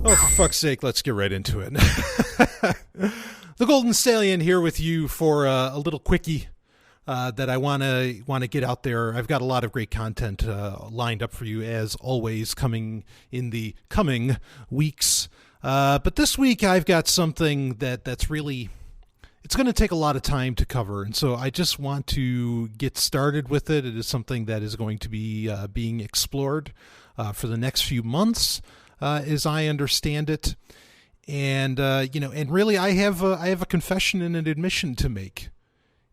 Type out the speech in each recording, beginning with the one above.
Oh, for fuck's sake, let's get right into it. The Golden Stallion here with you for a little quickie that I want to get out there. I've got a lot of great content lined up for you, as always, coming in the coming weeks. But this week I've got something that's really... It's going to take a lot of time to cover, and so I just want to get started with it. It is something that is going to be being explored for the next few months, as I understand it. And and really, I have a confession and an admission to make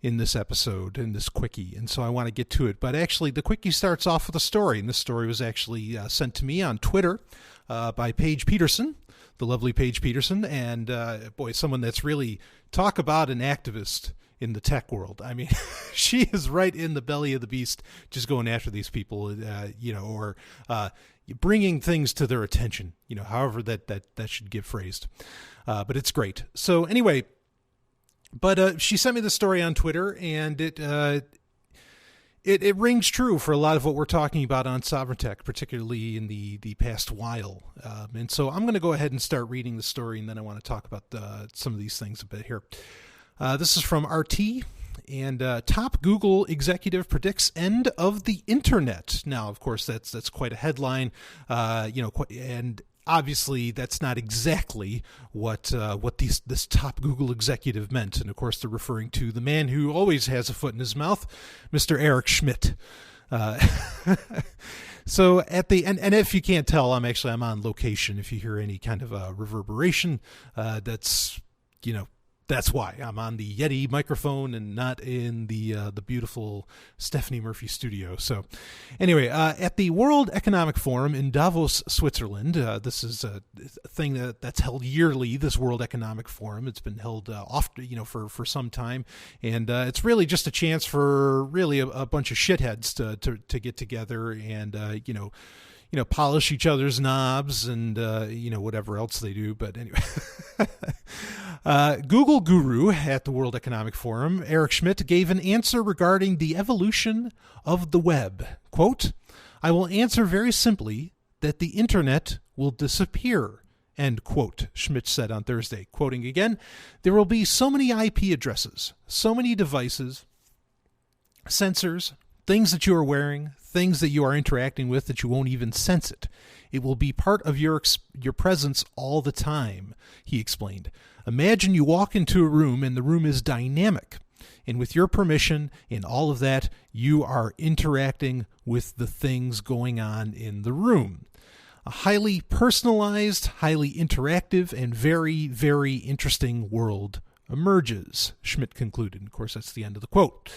in this episode, in this quickie, and so I want to get to it. But actually, the quickie starts off with a story, and this story was actually sent to me on Twitter by Paige Peterson, the lovely Paige Peterson, and boy, someone that's really talk about an activist in the tech world. I mean, she is right in the belly of the beast, just going after these people, or bringing things to their attention, however that should get phrased. But it's great. So anyway, but she sent me the story on Twitter, and it rings true for a lot of what we're talking about on Sovryn Tech, particularly in the past while. And so I'm going to go ahead and start reading the story, and then I want to talk about some of these things a bit here. This is from RT, and top Google executive predicts end of the internet. Now, of course, that's quite a headline, and obviously that's not exactly what this top Google executive meant. And of course, they're referring to the man who always has a foot in his mouth, Mr. Eric Schmidt. So at the and if you can't tell, I'm on location. If you hear any kind of reverberation, that's why I'm on the Yeti microphone and not in the beautiful Stephanie Murphy studio. So anyway, at the World Economic Forum in Davos, Switzerland, this is a thing that's held yearly, this World Economic Forum. It's been held often, for some time. And it's really just a chance for really a bunch of shitheads to get together and, polish each other's knobs and, whatever else they do. But anyway, Google guru at the World Economic Forum, Eric Schmidt, gave an answer regarding the evolution of the web. Quote, "I will answer very simply that the internet will disappear," end quote, Schmidt said on Thursday. Quoting again, "There will be so many IP addresses, so many devices, sensors, things that you are wearing, things that you are interacting with that you won't even sense it. It will be part of your presence all the time," he explained. "Imagine you walk into a room and the room is dynamic. And with your permission and all of that, you are interacting with the things going on in the room. A highly personalized, highly interactive, and very, very interesting world emerges," Schmidt concluded. Of course, that's the end of the quote.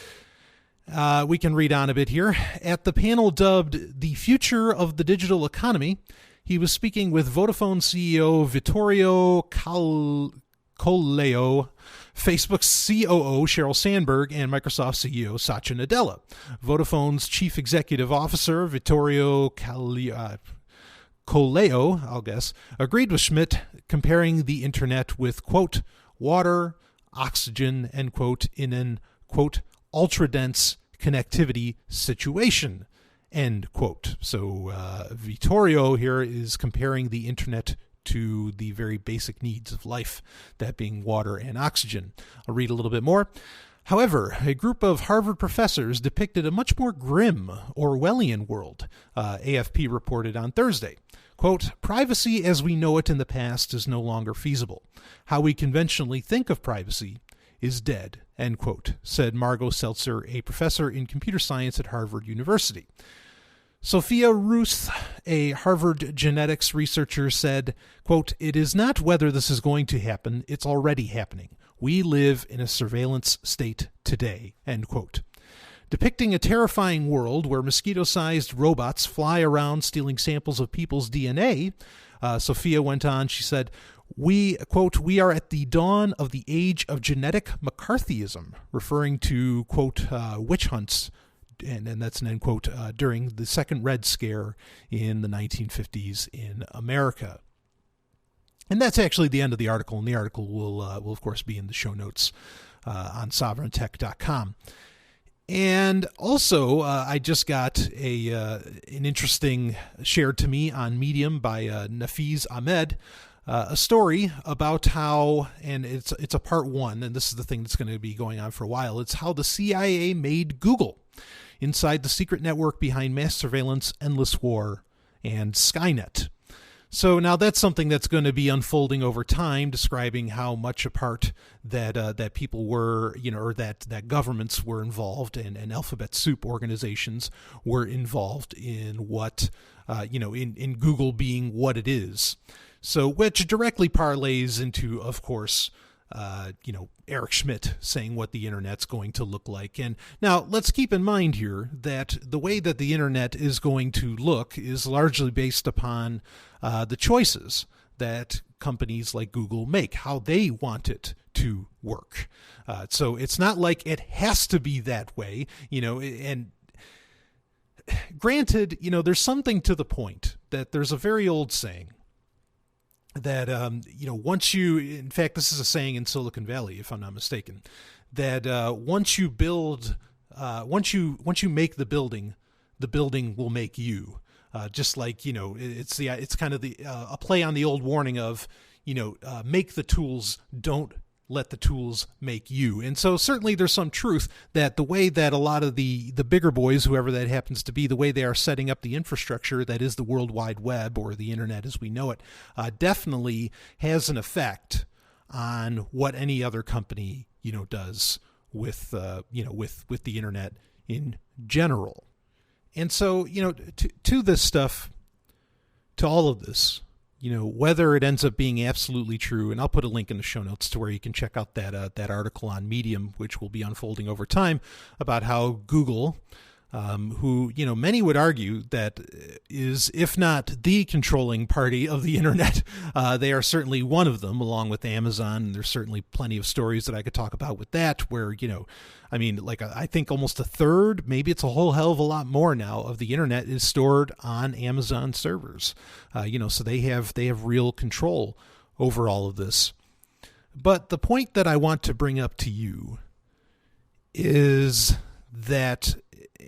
We can read on a bit here. At the panel dubbed "The Future of the Digital Economy," he was speaking with Vodafone CEO Vittorio Coleo, Facebook's COO Sheryl Sandberg, and Microsoft CEO Satya Nadella. Vodafone's chief executive officer Vittorio Coleo, agreed with Schmidt, comparing the internet with, quote, "water, oxygen," end quote, in an, quote, "ultra-dense connectivity situation," end quote. So Vittorio here is comparing the internet to the very basic needs of life, that being water and oxygen. I'll read a little bit more. However, a group of Harvard professors depicted a much more grim, Orwellian world, AFP reported on Thursday. Quote, "Privacy as we know it in the past is no longer feasible. How we conventionally think of privacy is dead," end quote, said Margot Seltzer, a professor in computer science at Harvard University. Sophia Ruth, a Harvard genetics researcher, said, quote, "It is not whether this is going to happen, it's already happening. We live in a surveillance state today," end quote. Depicting a terrifying world where mosquito-sized robots fly around stealing samples of people's DNA, Sophia went on, she said, quote, "We are at the dawn of the age of genetic McCarthyism," referring to, quote, witch hunts, and that's an end quote, during the Second Red Scare in the 1950s in America. And that's actually the end of the article, and the article will of course, be in the show notes on sovryntech.com. And also, I just got an interesting shared to me on Medium by Nafiz Ahmed, a story about how, and it's a part one, and this is the thing that's going to be going on for a while. It's how the CIA made Google inside the secret network behind mass surveillance, endless war, and Skynet. So now that's something that's going to be unfolding over time, describing how much a part that people were, or that governments were involved and alphabet soup organizations were involved in what, in Google being what it is. So which directly parlays into, of course, Eric Schmidt saying what the internet's going to look like. And now let's keep in mind here that the way that the internet is going to look is largely based upon the choices that companies like Google make, how they want it to work. So it's not like it has to be that way, and granted, there's something to the point that there's a very old saying that, once you, in fact, this is a saying in Silicon Valley, if I'm not mistaken, that once you make the building will make you. Just like, it's kind of a play on the old warning of, make the tools, don't let the tools make you. And so certainly there's some truth that the way that a lot of the bigger boys, whoever that happens to be, the way they are setting up the infrastructure that is the World Wide Web or the internet as we know it, definitely has an effect on what any other company, does with the internet in general. And so, to this stuff, to all of this, whether it ends up being absolutely true, and I'll put a link in the show notes to where you can check out that article on Medium, which will be unfolding over time, about how Google, who, many would argue that is, if not the controlling party of the internet, they are certainly one of them, along with Amazon. And there's certainly plenty of stories that I could talk about with that, where, I think almost a third, maybe it's a whole hell of a lot more now, of the internet is stored on Amazon servers. So they have real control over all of this. But the point that I want to bring up to you is that,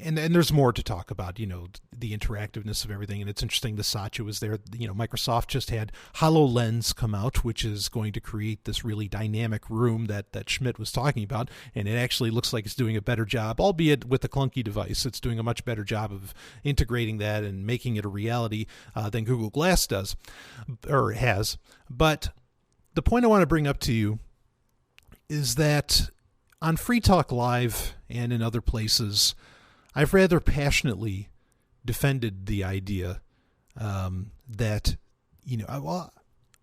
and there's more to talk about, the interactiveness of everything. And it's interesting, the Satya was there. Microsoft just had HoloLens come out, which is going to create this really dynamic room that Schmidt was talking about. And it actually looks like it's doing a better job, albeit with a clunky device. It's doing a much better job of integrating that and making it a reality than Google Glass does, or has. But the point I want to bring up to you is that on Free Talk Live and in other places, I've rather passionately defended the idea that,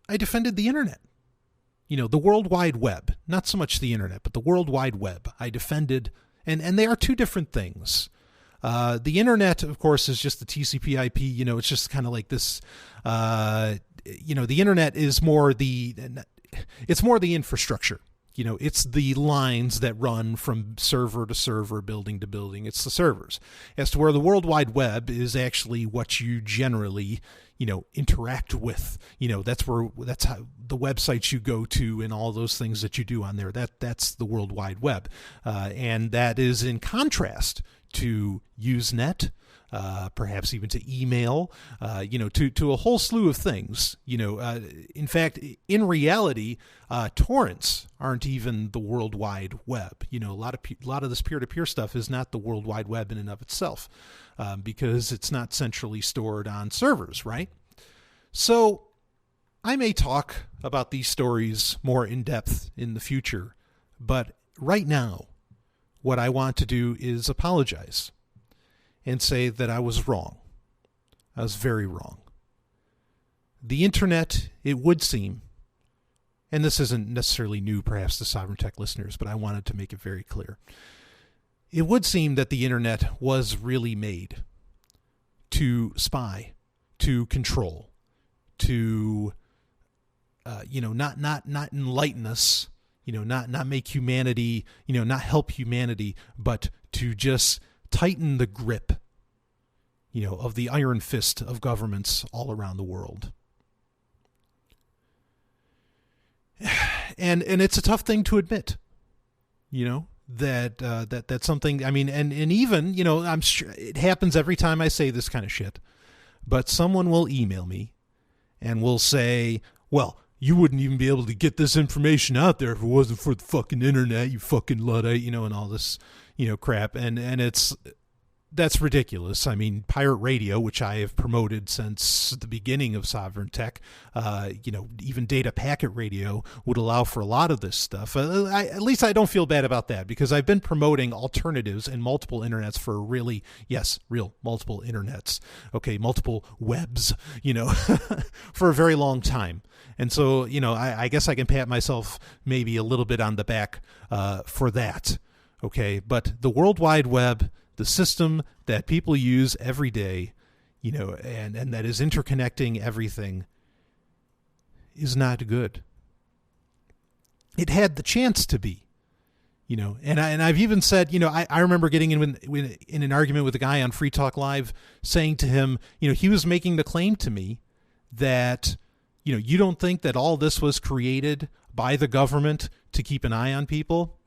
I defended the internet, the World Wide Web, not so much the internet, but the World Wide Web. I defended, and they are two different things. The internet, of course, is just the TCP/IP. It's just kind of like this. The internet is more it's more the infrastructure. It's the lines that run from server to server, building to building. It's the servers. As to where the World Wide Web is actually what you generally, interact with. That's how the websites you go to and all those things that you do on there. That's the World Wide Web, and that is in contrast to Usenet. Perhaps even to email, to a whole slew of things. In fact, in reality, torrents aren't even the World Wide Web. A lot of this peer-to-peer stuff is not the World Wide Web in and of itself, because it's not centrally stored on servers, right? So I may talk about these stories more in depth in the future, but right now, what I want to do is apologize and say that I was wrong. I was very wrong. The internet, it would seem, and this isn't necessarily new perhaps to Sovryn Tech listeners, but I wanted to make it very clear. It would seem that the internet was really made to spy, to control, to not enlighten us, not make humanity, not help humanity, but to just tighten the grip, of the iron fist of governments all around the world. And it's a tough thing to admit, that's something, I mean, and even, you know, I'm sure it happens every time I say this kind of shit, but someone will email me and will say, well, you wouldn't even be able to get this information out there if it wasn't for the fucking internet, you fucking Luddite, you know, and all this, you know, crap. And that's ridiculous. I mean, pirate radio, which I have promoted since the beginning of Sovryn Tech, you know, even data packet radio would allow for a lot of this stuff. At least I don't feel bad about that, because I've been promoting alternatives and multiple internets for really, yes, real multiple internets, okay, multiple webs, you know, for a very long time. And so, you know, I guess I can pat myself maybe a little bit on the back for that, okay? But the World Wide Web, the system that people use every day, you know, and that is interconnecting everything, is not good. It had the chance to be, you know, and I've even said, you know, I remember getting in an argument with a guy on Free Talk Live, saying to him, you know, he was making the claim to me that, you know, you don't think that all this was created by the government to keep an eye on people?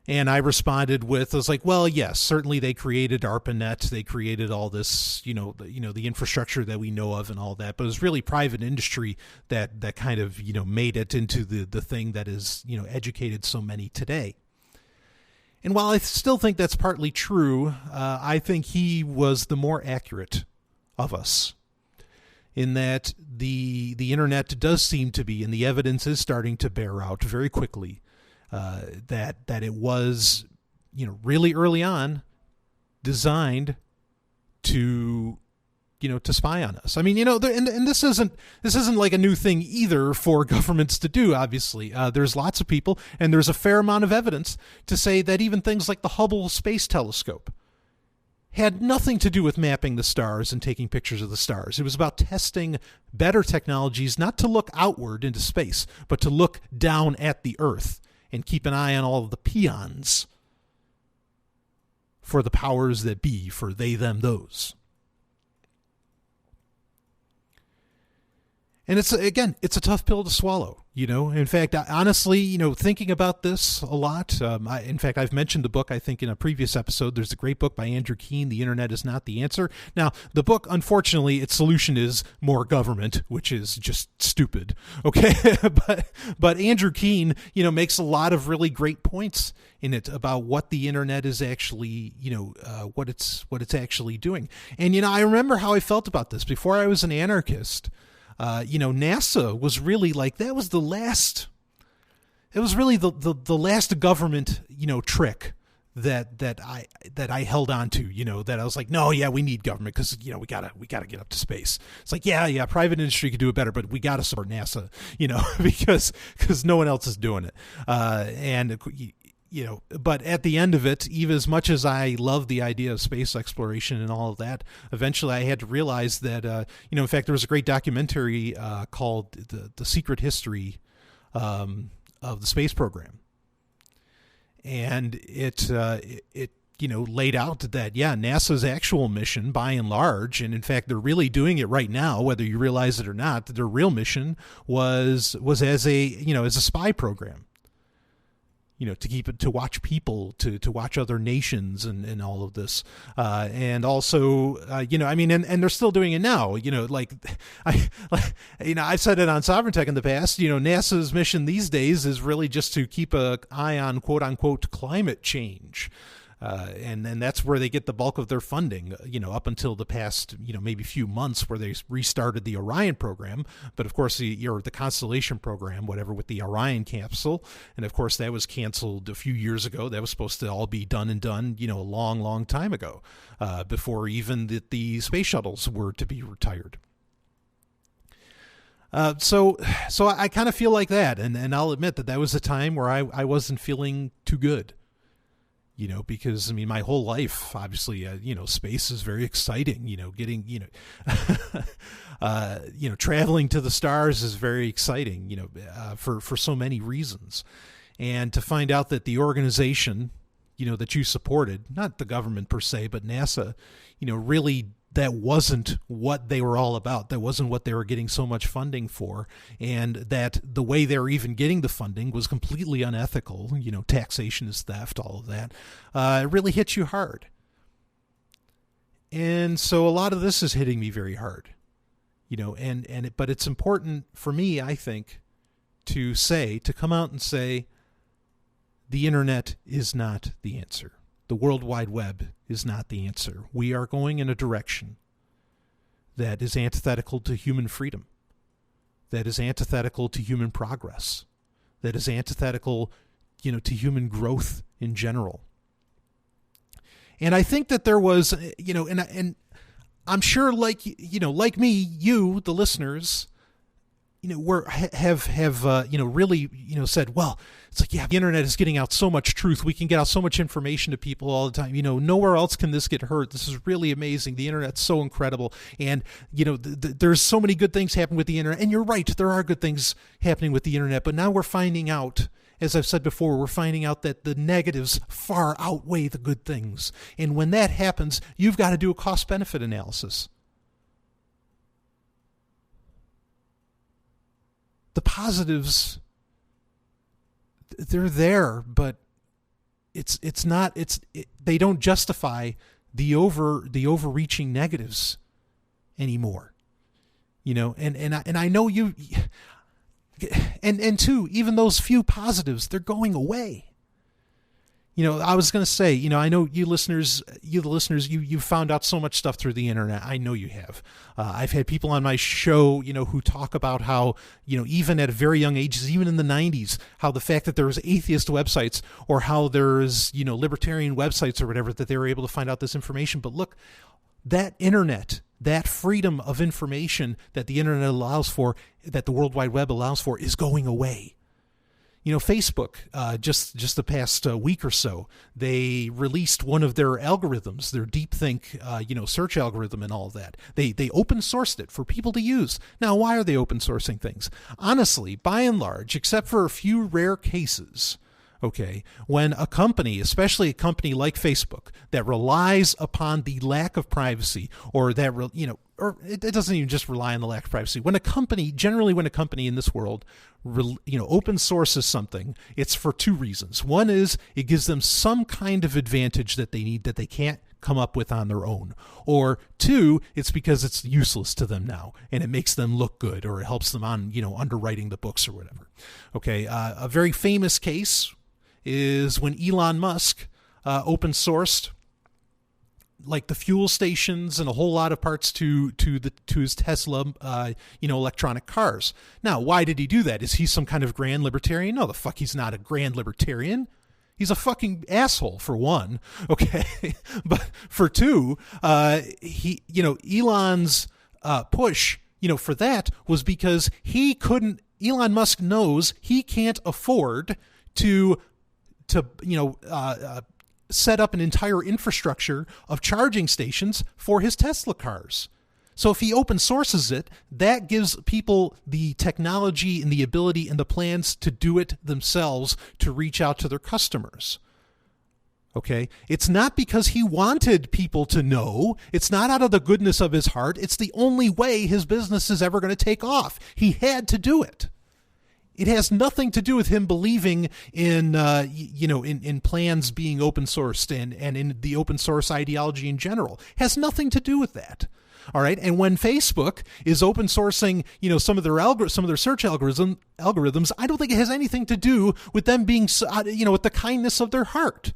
And I responded with, I was like, well, yes, certainly they created ARPANET, they created all this, you know, the infrastructure that we know of and all that, but it was really private industry that kind of, you know, made it into the thing that is, you know, educated so many today. And while I still think that's partly true, I think he was the more accurate of us, in that the internet does seem to be, and the evidence is starting to bear out very quickly, that it was, you know, really early on designed to, you know, to spy on us. I mean, you know, and this isn't like a new thing either for governments to do. Obviously, there's lots of people, and there's a fair amount of evidence to say that even things like the Hubble Space Telescope had nothing to do with mapping the stars and taking pictures of the stars. It was about testing better technologies, not to look outward into space, but to look down at the Earth and keep an eye on all of the peons for the powers that be, for they, them, those. And it's a tough pill to swallow, you know. In fact, honestly, you know, thinking about this a lot, in fact, I've mentioned the book, I think, in a previous episode. There's a great book by Andrew Keen, The Internet is Not the Answer. Now, the book, unfortunately, its solution is more government, which is just stupid, okay? but Andrew Keen, you know, makes a lot of really great points in it about what the internet is actually, you know, what it's actually doing. And, you know, I remember how I felt about this before I was an anarchist. You know, NASA was really like, that was the last, it was really the last government, you know, trick that I held on to, you know, that I was like, no, yeah, we need government because, you know, we gotta get up to space. It's like, yeah, private industry could do it better, but we gotta support NASA, you know, because no one else is doing it. And you know, but at the end of it, even as much as I love the idea of space exploration and all of that, eventually I had to realize that, you know, in fact, there was a great documentary called The Secret History of the Space Program. And it you know, laid out that, yeah, NASA's actual mission, by and large, and in fact, they're really doing it right now, whether you realize it or not, that their real mission was as a, you know, as a spy program. You know, to watch people, to watch other nations and all of this. And also, you know, I mean, and they're still doing it now, you know, like I've said it on Sovryn Tech in the past, you know, NASA's mission these days is really just to keep an eye on quote unquote climate change. And then that's where they get the bulk of their funding, you know, up until the past, you know, maybe few months where they restarted the Orion program. But of course, the Constellation program, whatever, with the Orion capsule. And of course, that was canceled a few years ago. That was supposed to all be done, you know, a long, long time ago, before even the space shuttles were to be retired. So I kind of feel like that. And I'll admit that was a time where I wasn't feeling too good. You know, because, I mean, my whole life, obviously, you know, space is very exciting, you know, getting, you know, you know, traveling to the stars is very exciting, you know, for so many reasons. And to find out that the organization, you know, that you supported, not the government per se, but NASA, you know, really that wasn't what they were all about. That wasn't what they were getting so much funding for, and that the way they were even getting the funding was completely unethical. Taxation is theft, all of that. It really hits you hard. And so a lot of this is hitting me very hard, but it's important for me, I think, to come out and say, the internet is not the answer. The World Wide Web is not the answer. We are going in a direction that is antithetical to human freedom, that is antithetical to human progress, that is antithetical, to human growth in general. And I think that there was, and I'm sure, like me, you, the listeners, have really, said, well, it's like, yeah, the internet is getting out so much truth. We can get out so much information to people all the time. Nowhere else can this get heard. This is really amazing. The internet's so incredible. And, there's so many good things happening with the internet. And you're right, there are good things happening with the internet. But now we're finding out, as I've said before, we're finding out that the negatives far outweigh the good things. And when that happens, you've got to do a cost-benefit analysis. The positives, they're there, but they don't justify the overreaching negatives anymore. And I know you, and two, even those few positives, they're going away. I was going to say, I know you listeners, you found out so much stuff through the internet. I know you have. I've had people on my show, who talk about how, even at very young ages, even in the 90s, how the fact that there was atheist websites or how there's, libertarian websites or whatever, that they were able to find out this information. But look, that internet, that freedom of information that the internet allows for, that the World Wide Web allows for, is going away. Facebook, just the past week or so, they released one of their algorithms, their DeepThink, search algorithm and all of that. They open sourced it for people to use. Now, why are they open sourcing things? Honestly, by and large, except for a few rare cases, okay, when a company, especially a company like Facebook, that relies upon the lack of privacy, or that, or it doesn't even just rely on the lack of privacy. When a company in this world, open sources something, it's for two reasons. One is it gives them some kind of advantage that they need that they can't come up with on their own. Or two, it's because it's useless to them now and it makes them look good, or it helps them on, underwriting the books or whatever. Okay, a very famous case is when Elon Musk open sourced like the fuel stations and a whole lot of parts to his Tesla, electronic cars. Now, why did he do that? Is he some kind of grand libertarian? No, the fuck, he's not a grand libertarian. He's a fucking asshole, for one. Okay, but for two, Elon's push, for that was because Elon Musk knows he can't afford to set up an entire infrastructure of charging stations for his Tesla cars. So if he open sources it, that gives people the technology and the ability and the plans to do it themselves, to reach out to their customers. Okay? It's not because he wanted people to know. It's not out of the goodness of his heart. It's the only way his business is ever going to take off. He had to do it. It has nothing to do with him believing in, in plans being open sourced and in the open source ideology in general. It has nothing to do with that. All right. And when Facebook is open sourcing, some of their search algorithms, I don't think it has anything to do with them being, with the kindness of their heart.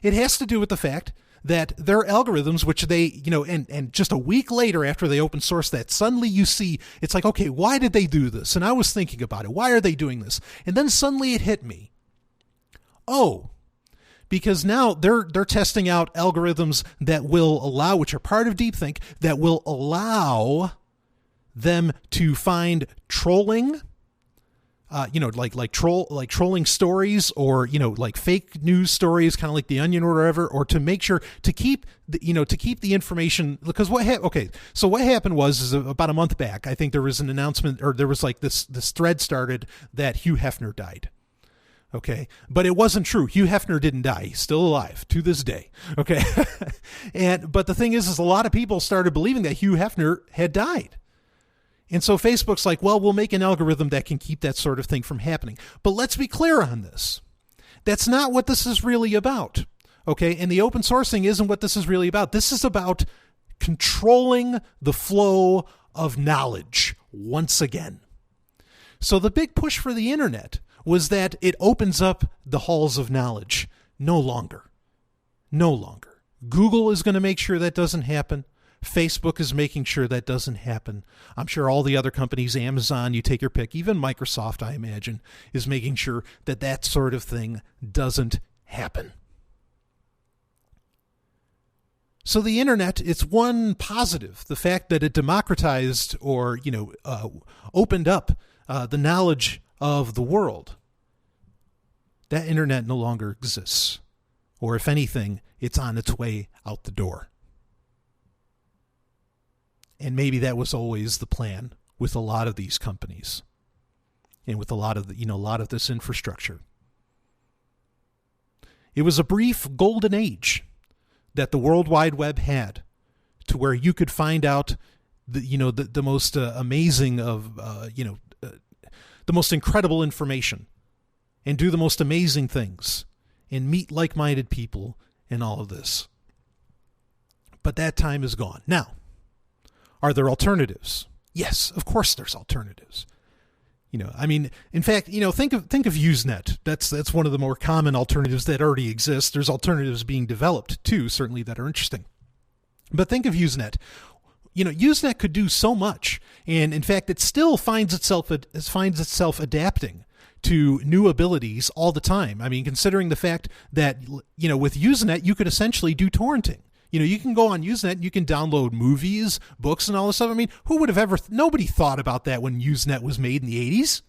It has to do with the fact that their algorithms, which they, and just a week later after they open source that, suddenly you see, it's like, okay, why did they do this? And I was thinking about it. Why are they doing this? And then suddenly it hit me. Oh, because now they're testing out algorithms that will allow, which are part of DeepThink, that will allow them to find trolling, trolling stories, or, like fake news stories, kind of like The Onion or whatever, or to make sure to keep the information. Because what happened was about a month back, I think there was an announcement, or there was like this thread started that Hugh Hefner died. Okay, but it wasn't true. Hugh Hefner didn't die. He's still alive to this day. Okay, but the thing is a lot of people started believing that Hugh Hefner had died. And so Facebook's like, well, we'll make an algorithm that can keep that sort of thing from happening. But let's be clear on this. That's not what this is really about. Okay, and the open sourcing isn't what this is really about. This is about controlling the flow of knowledge once again. So the big push for the internet was that it opens up the halls of knowledge. No longer. No longer. Google is going to make sure that doesn't happen. Facebook is making sure that doesn't happen. I'm sure all the other companies, Amazon, you take your pick, even Microsoft, I imagine, is making sure that that sort of thing doesn't happen. So the internet, it's one positive, the fact that it democratized or, opened up the knowledge of the world. That internet no longer exists. Or if anything, it's on its way out the door. And maybe that was always the plan with a lot of these companies and with a lot of this infrastructure. It was a brief golden age that the World Wide Web had, to where you could find out the most amazing of the most incredible information and do the most amazing things and meet like-minded people and all of this. But that time is gone. Now, are there alternatives? Yes, of course there's alternatives. In fact, think of Usenet. That's one of the more common alternatives that already exist. There's alternatives being developed too, certainly, that are interesting. But think of Usenet. Usenet could do so much, and in fact, it still finds itself adapting to new abilities all the time. I mean, considering the fact that with Usenet you could essentially do torrenting. You can go on Usenet and you can download movies, books, and all this stuff. I mean, who would have ever... Nobody thought about that when Usenet was made in the 80s.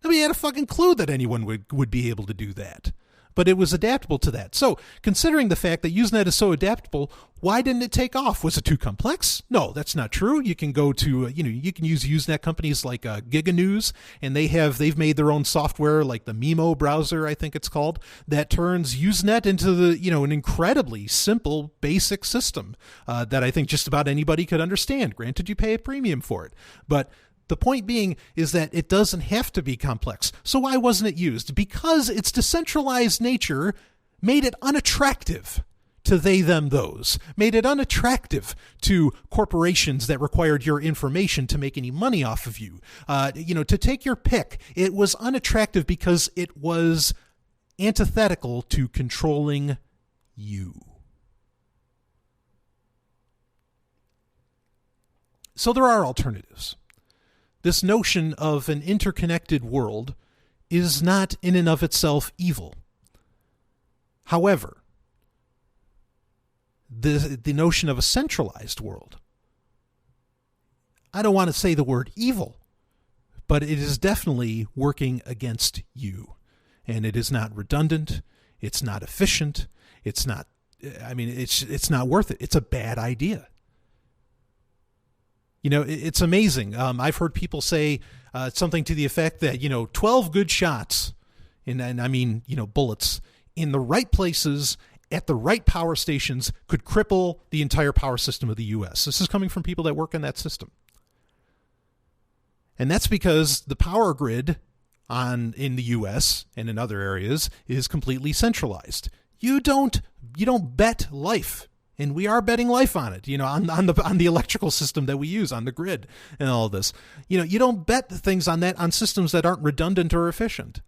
Nobody had a fucking clue that anyone would be able to do that. But it was adaptable to that. So, considering the fact that Usenet is so adaptable, why didn't it take off? Was it too complex? No, that's not true. You can go to, you can use Usenet companies like Giga News, and they've made their own software, like the Mimo browser, I think it's called, that turns Usenet into an incredibly simple, basic system that I think just about anybody could understand. Granted, you pay a premium for it, but the point being is that it doesn't have to be complex. So why wasn't it used? Because its decentralized nature made it unattractive to they, them, those. Made it unattractive to corporations that required your information to make any money off of you. To take your pick, it was unattractive because it was antithetical to controlling you. So there are alternatives. This notion of an interconnected world is not in and of itself evil. However, the notion of a centralized world, I don't want to say the word evil, but it is definitely working against you. And it is not redundant, it's not efficient, it's not worth it. It's a bad idea. It's amazing. I've heard people say something to the effect that, 12 good shots, and I mean, bullets, in the right places at the right power stations could cripple the entire power system of the U.S. This is coming from people that work in that system. And that's because the power grid in the U.S. and in other areas is completely centralized. You don't bet life. And we are betting life on it, on the electrical system that we use, on the grid and all this. You don't bet things on that, on systems that aren't redundant or efficient.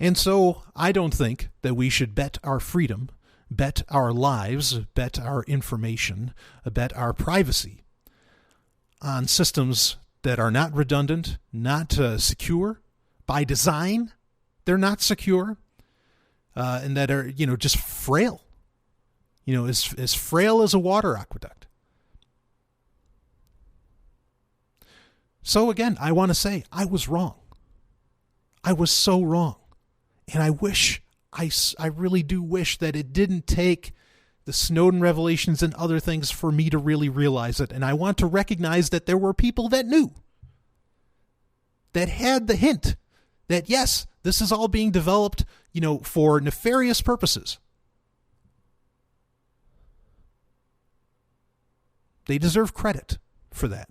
And so I don't think that we should bet our freedom, bet our lives, bet our information, bet our privacy on systems that are not redundant, not secure. By design, they're not secure. And that are, just frail, as frail as a water aqueduct. So again, I want to say I was wrong. I was so wrong. And I really do wish that it didn't take the Snowden revelations and other things for me to really realize it. And I want to recognize that there were people that knew. that had the hint that, yes, this is all being developed, for nefarious purposes. They deserve credit for that.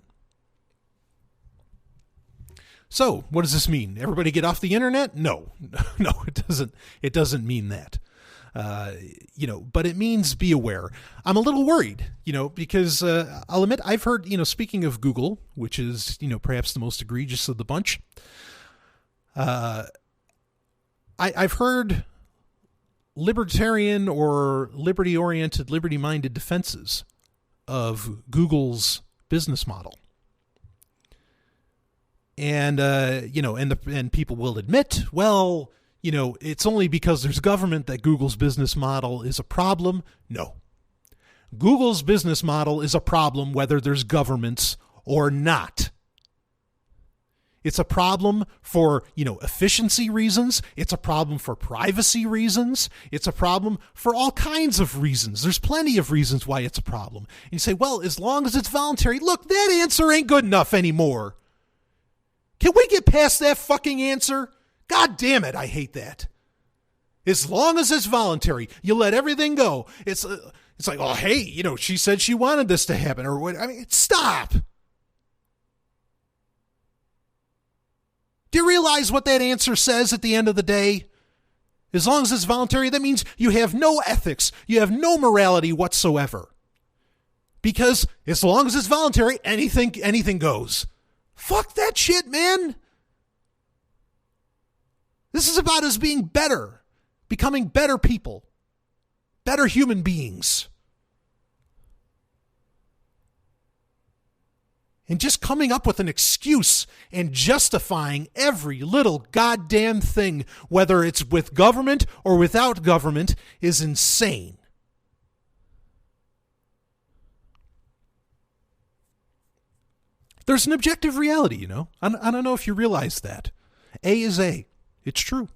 So, what does this mean? Everybody get off the internet? No, it doesn't. It doesn't mean that. But it means be aware. I'm a little worried, because I'll admit I've heard, speaking of Google, which is, perhaps the most egregious of the bunch. I've heard libertarian or liberty-oriented, liberty-minded defenses of Google's business model. And, and people will admit, well, it's only because there's government that Google's business model is a problem. No. Google's business model is a problem whether there's governments or not. It's a problem for, efficiency reasons. It's a problem for privacy reasons. It's a problem for all kinds of reasons. There's plenty of reasons why it's a problem. And you say, well, as long as it's voluntary. Look, that answer ain't good enough anymore. Can we get past that fucking answer? God damn it, I hate that. As long as it's voluntary, you let everything go. It's like, oh, hey, she said she wanted this to happen, or what? I mean, stop. Do you realize what that answer says at the end of the day? As long as it's voluntary, that means you have no ethics, you have no morality whatsoever. Because as long as it's voluntary, anything goes. Fuck that shit, man. This is about us being better, becoming better people, better human beings. And just coming up with an excuse and justifying every little goddamn thing, whether it's with government or without government, is insane. There's an objective reality, I don't know if you realize that. A is A. It's true.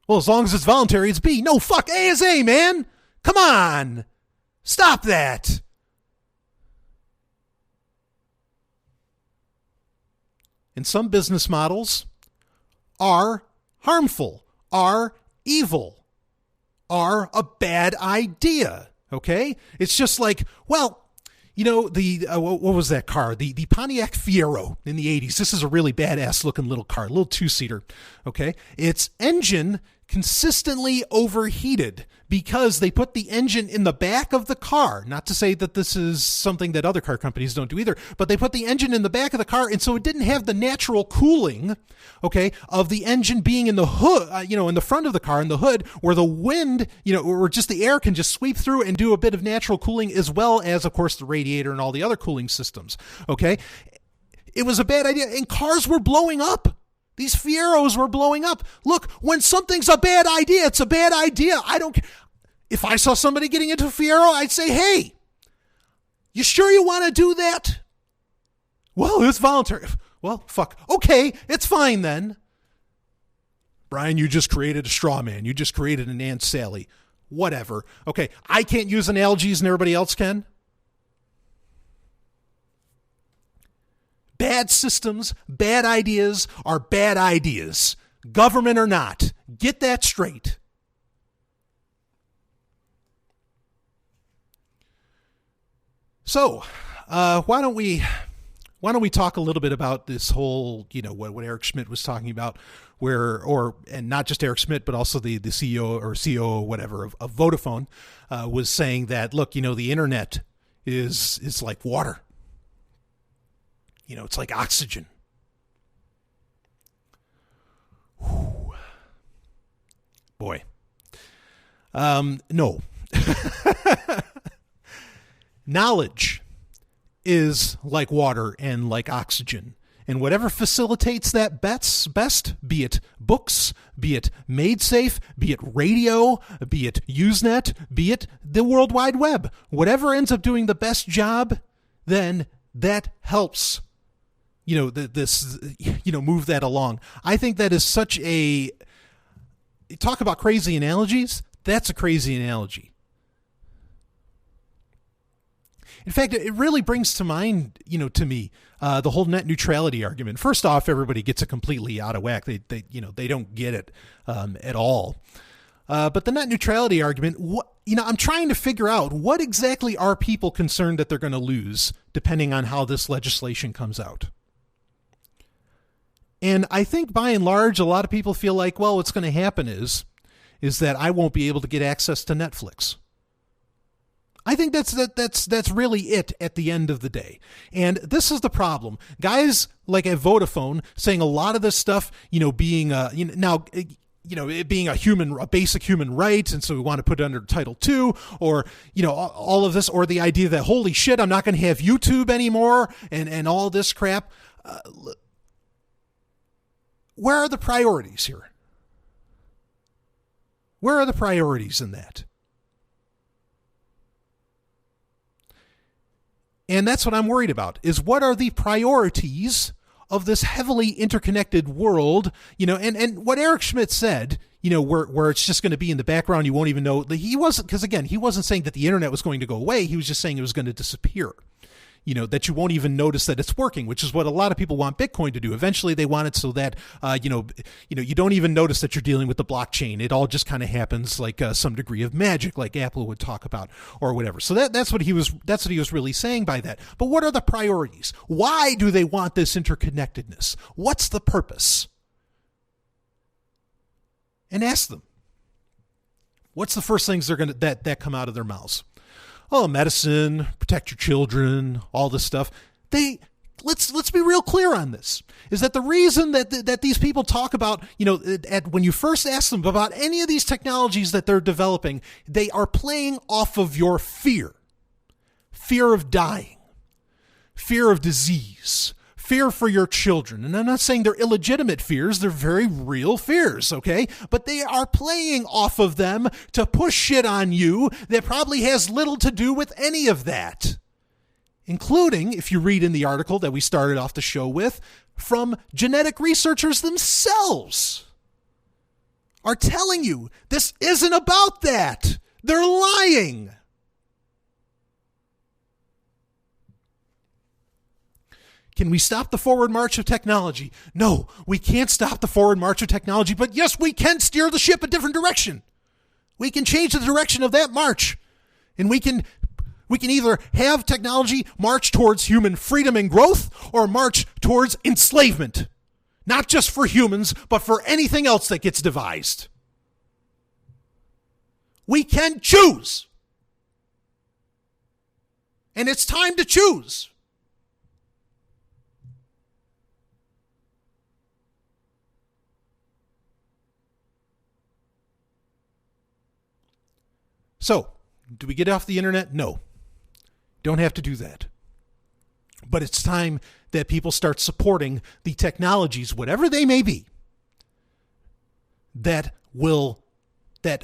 Well, as long as it's voluntary, it's B. No, fuck, A is A, man. Come on. Stop that. And some business models are harmful, are evil, are a bad idea, okay? It's just like, well, what was that car? The Pontiac Fiero in the 80s. This is a really badass looking little car, a little two-seater, okay? Its engine consistently overheated because they put the engine in the back of the car. Not to say that this is something that other car companies don't do either, but they put the engine in the back of the car, and so it didn't have the natural cooling, okay, of the engine being in the hood, in the front of the car, in the hood, where the wind, or just the air can just sweep through and do a bit of natural cooling, as well as, of course, the radiator and all the other cooling systems, okay? It was a bad idea, and cars were blowing up. These Fieros were blowing up. Look, when something's a bad idea, it's a bad idea. I don't care. If I saw somebody getting into a Fiero, I'd say, hey, you sure you want to do that? Well, it's voluntary. Well, fuck. Okay, it's fine then. Brian, you just created a straw man. You just created an Aunt Sally. Whatever. Okay, I can't use analogies and everybody else can. Bad systems, bad ideas are bad ideas. Government or not. Get that straight. So, why don't we talk a little bit about this whole, what Eric Schmidt was talking about, and not just Eric Schmidt, but also the CEO or COO, whatever, of Vodafone, was saying that, look, the internet is like water. It's like oxygen. Whew. Boy. No. Knowledge is like water and like oxygen. And whatever facilitates that best, be it books, be it MadeSafe, be it radio, be it Usenet, be it the World Wide Web, whatever ends up doing the best job, then that helps move that along. I think that is such a, talk about crazy analogies, that's a crazy analogy. In fact, it really brings to mind, to me, the whole net neutrality argument. First off, everybody gets it completely out of whack. They don't get it at all. But the net neutrality argument, I'm trying to figure out what exactly are people concerned that they're going to lose depending on how this legislation comes out. And I think by and large, a lot of people feel like, well, what's going to happen is that I won't be able to get access to Netflix. I think that's really it at the end of the day. And this is the problem. Guys like at Vodafone saying a lot of this stuff, being it being a basic human right, and so we want to put it under Title II, or all of this, or the idea that holy shit, I'm not going to have YouTube anymore, and all this crap. Where are the priorities here? Where are the priorities in that? And that's what I'm worried about, is what are the priorities of this heavily interconnected world, and what Eric Schmidt said, where it's just going to be in the background, you won't even know. He wasn't saying that the internet was going to go away. He was just saying it was going to disappear. That you won't even notice that it's working, which is what a lot of people want Bitcoin to do. Eventually they want it so that, you don't even notice that you're dealing with the blockchain. It all just kind of happens like some degree of magic, like Apple would talk about or whatever. So that's what he was really saying by that. But what are the priorities? Why do they want this interconnectedness? What's the purpose? And ask them. What's the first things that come out of their mouths? Oh, medicine, protect your children, all this stuff. Let's be real clear on this. Is that the reason that these people talk about, when you first ask them about any of these technologies that they're developing, they are playing off of your fear. Fear of dying, fear of disease, fear for your children. And I'm not saying they're illegitimate fears. They're very real fears, okay? But they are playing off of them to push shit on you that probably has little to do with any of that. Including, if you read in the article that we started off the show with, from genetic researchers themselves are telling you this isn't about that. They're lying. Can we stop the forward march of technology? No, we can't stop the forward march of technology, but yes, we can steer the ship a different direction. We can change the direction of that march. And we can either have technology march towards human freedom and growth or march towards enslavement. Not just for humans, but for anything else that gets devised. We can choose. And it's time to choose. So, do we get off the internet? No. Don't have to do that. But it's time that people start supporting the technologies, whatever they may be, that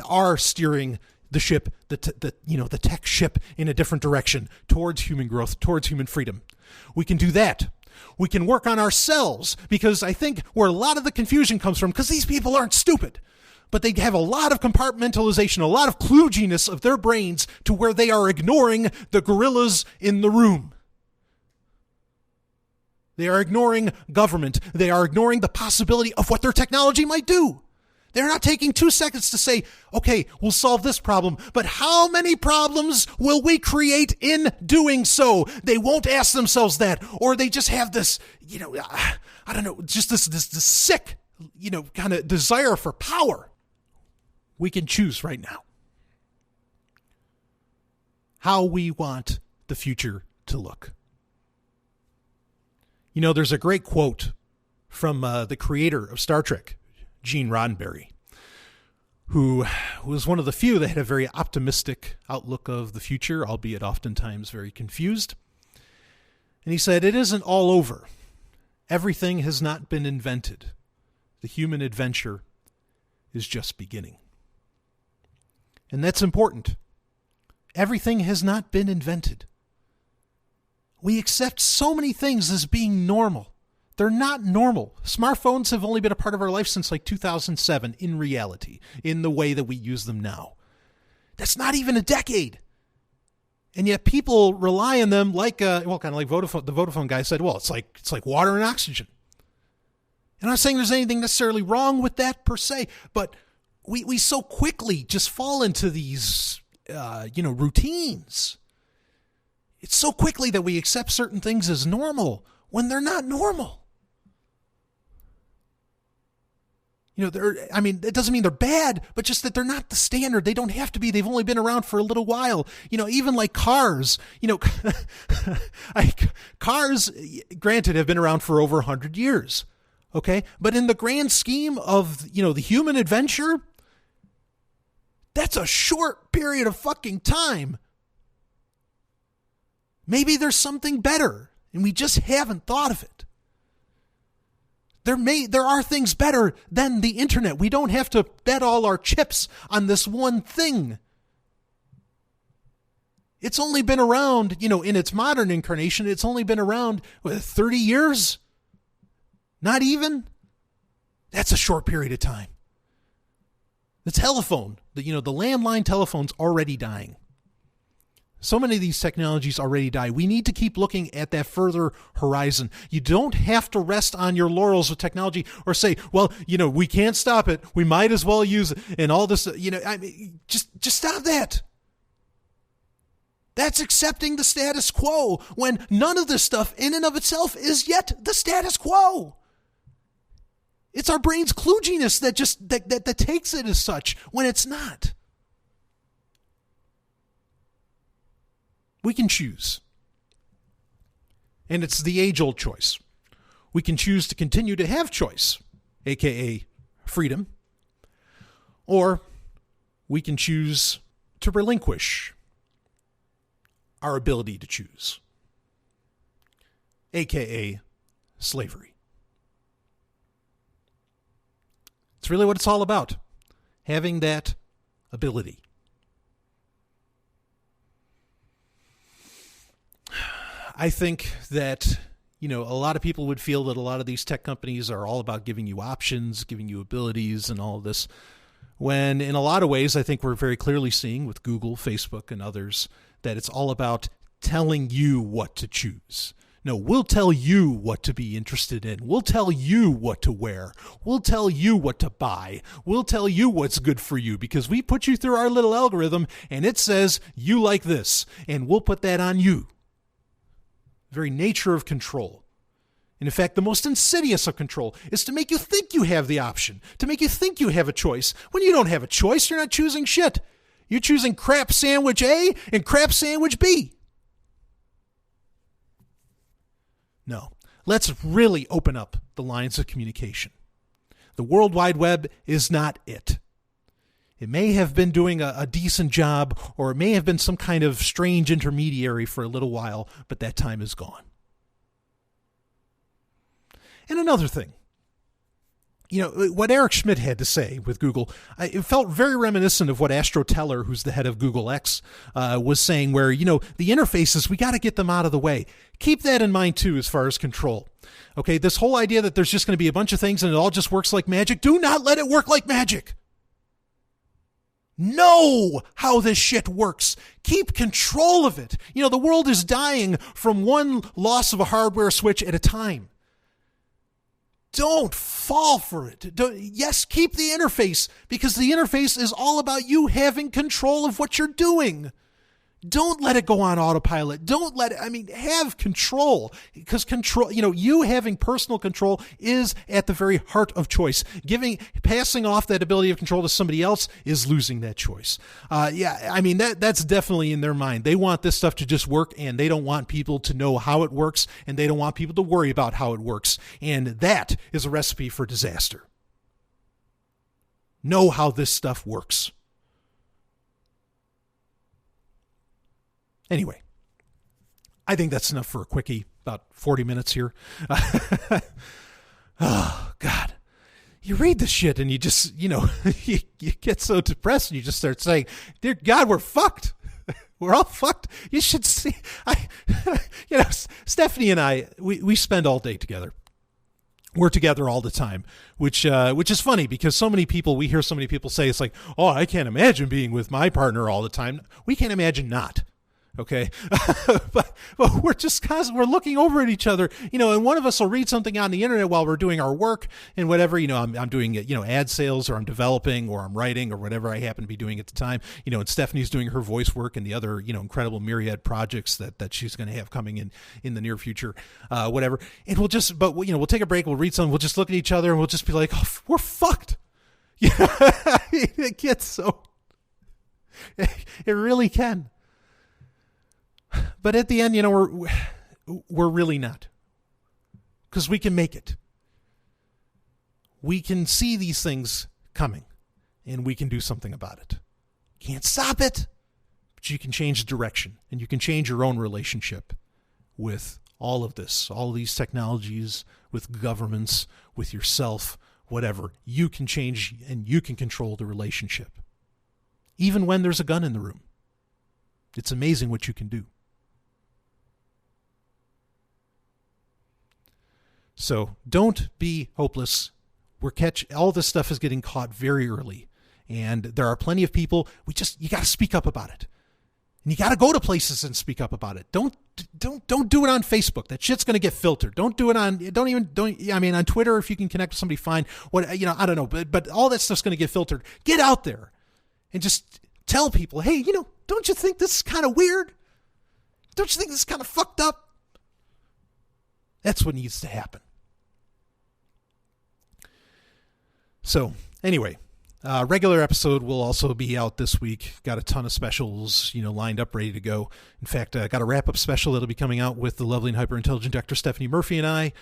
are steering the ship, the tech ship in a different direction towards human growth, towards human freedom. We can do that. We can work on ourselves, because I think where a lot of the confusion comes from, because these people aren't stupid, but they have a lot of compartmentalization, a lot of kludginess of their brains to where they are ignoring the gorillas in the room. They are ignoring government. They are ignoring the possibility of what their technology might do. They're not taking 2 seconds to say, okay, we'll solve this problem, but how many problems will we create in doing so? They won't ask themselves that, or they just have this, I don't know, just this sick, kind of desire for power. We can choose right now how we want the future to look. There's a great quote from the creator of Star Trek, Gene Roddenberry, who was one of the few that had a very optimistic outlook of the future, albeit oftentimes very confused. And he said, "It isn't all over. Everything has not been invented. The human adventure is just beginning." And that's important. Everything has not been invented. We accept so many things as being normal. They're not normal. Smartphones have only been a part of our life since like 2007 in reality, in the way that we use them now. That's not even a decade. And yet people rely on them like, kind of like Vodafone. The Vodafone guy said, well, it's like water and oxygen. And I'm not saying there's anything necessarily wrong with that per se, but we so quickly just fall into these, routines. It's so quickly that we accept certain things as normal when they're not normal. It doesn't mean they're bad, but just that they're not the standard. They don't have to be. They've only been around for a little while. Even like cars, cars, granted, have been around for over 100 years. Okay. But in the grand scheme of, the human adventure, that's a short period of fucking time. Maybe there's something better and we just haven't thought of it. There are things better than the internet. We don't have to bet all our chips on this one thing. It's only been around, in its modern incarnation, it's only been around 30 years? Not even? That's a short period of time. The telephone, the landline telephone's already dying. So many of these technologies already die. We need to keep looking at that further horizon. You don't have to rest on your laurels with technology or say, well, we can't stop it. We might as well use it and all this, just stop that. That's accepting the status quo when none of this stuff in and of itself is yet the status quo. It's our brain's kludginess that takes it as such when it's not. We can choose. And it's the age-old choice. We can choose to continue to have choice, aka freedom, or we can choose to relinquish our ability to choose, aka slavery. It's really what it's all about, having that ability. I think that, a lot of people would feel that a lot of these tech companies are all about giving you options, giving you abilities and all of this, when in a lot of ways, I think we're very clearly seeing with Google, Facebook, and others that it's all about telling you what to choose. No, we'll tell you what to be interested in. We'll tell you what to wear. We'll tell you what to buy. We'll tell you what's good for you because we put you through our little algorithm and it says you like this, and we'll put that on you. Very nature of control. And in fact, the most insidious of control is to make you think you have the option, to make you think you have a choice. When you don't have a choice, you're not choosing shit. You're choosing crap sandwich A and crap sandwich B. No, let's really open up the lines of communication. The World Wide Web is not it. It may have been doing a decent job, or it may have been some kind of strange intermediary for a little while, but that time is gone. And another thing, what Eric Schmidt had to say with Google, it felt very reminiscent of what Astro Teller, who's the head of Google X, was saying, where, the interfaces, we got to get them out of the way. Keep that in mind, too, as far as control. Okay, this whole idea that there's just going to be a bunch of things and it all just works like magic, do not let it work like magic. Know how this shit works. Keep control of it. The world is dying from one loss of a hardware switch at a time. Don't fall for it. Yes, keep the interface, because the interface is all about you having control of what you're doing. Don't let it go on autopilot. Have control, because control, you having personal control is at the very heart of choice. Passing off that ability of control to somebody else is losing that choice. That's definitely in their mind. They want this stuff to just work, and they don't want people to know how it works, and they don't want people to worry about how it works. And that is a recipe for disaster. Know how this stuff works. Anyway, I think that's enough for a quickie, about 40 minutes here. Oh, God. You read this shit and you just, you get so depressed and you just start saying, dear God, we're fucked. We're all fucked. You should see. Stephanie and I, we spend all day together. We're together all the time, which is funny because we hear so many people say, it's like, oh, I can't imagine being with my partner all the time. We can't imagine not. Okay. but we're just we're looking over at each other, and one of us will read something on the internet while we're doing our work and whatever, I'm doing, ad sales, or I'm developing, or I'm writing, or whatever I happen to be doing at the time, and Stephanie's doing her voice work and the other, incredible myriad projects that she's going to have coming in the near future, whatever. And we'll take a break. We'll read something. We'll just look at each other and we'll just be like, oh, we're fucked. It gets so, it really can. But at the end, we're really not, because we can make it. We can see these things coming, and we can do something about it. Can't stop it, but you can change the direction, and you can change your own relationship with all of this, all of these technologies, with governments, with yourself, whatever. You can change, and you can control the relationship, even when there's a gun in the room. It's amazing what you can do. So don't be hopeless. All this stuff is getting caught very early, and there are plenty of people. You got to speak up about it, and you got to go to places and speak up about it. Don't do it on Facebook. That shit's going to get filtered. Don't do it on. On Twitter, if you can connect with somebody, fine. I don't know, but all that stuff's going to get filtered. Get out there and just tell people, hey, don't you think this is kind of weird? Don't you think this is kind of fucked up? That's what needs to happen. So anyway, regular episode will also be out this week. Got a ton of specials, lined up, ready to go. In fact, got a wrap-up special that'll be coming out with the lovely and hyper-intelligent Dr. Stephanie Murphy and I,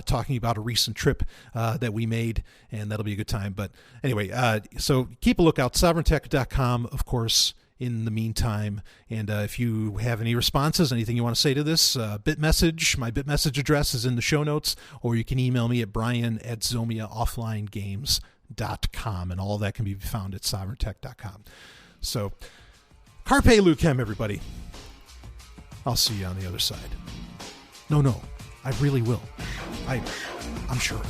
talking about a recent trip that we made, and that'll be a good time. But anyway, so keep a lookout. SovrynTech.com, of course, in the meantime. And if you have any responses, anything you want to say to this, BitMessage, my BitMessage address is in the show notes, or you can email me at brian@zomiaofflinegames.com, and all of that can be found at SovrynTech.com. So, Carpe Lucem, everybody. I'll see you on the other side. No, I really will. I'm sure.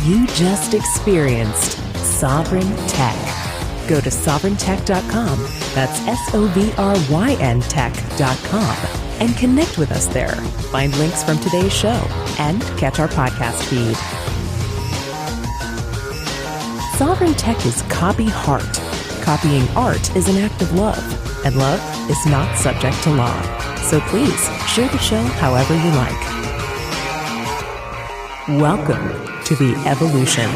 You just experienced Sovryn Tech. Go to sovryntech.com, that's SOVRYN tech.com, and connect with us there. Find links from today's show and catch our podcast feed. Sovryn Tech is copy heart. Copying art is an act of love, and love is not subject to law. So please share the show however you like. Welcome to the evolution.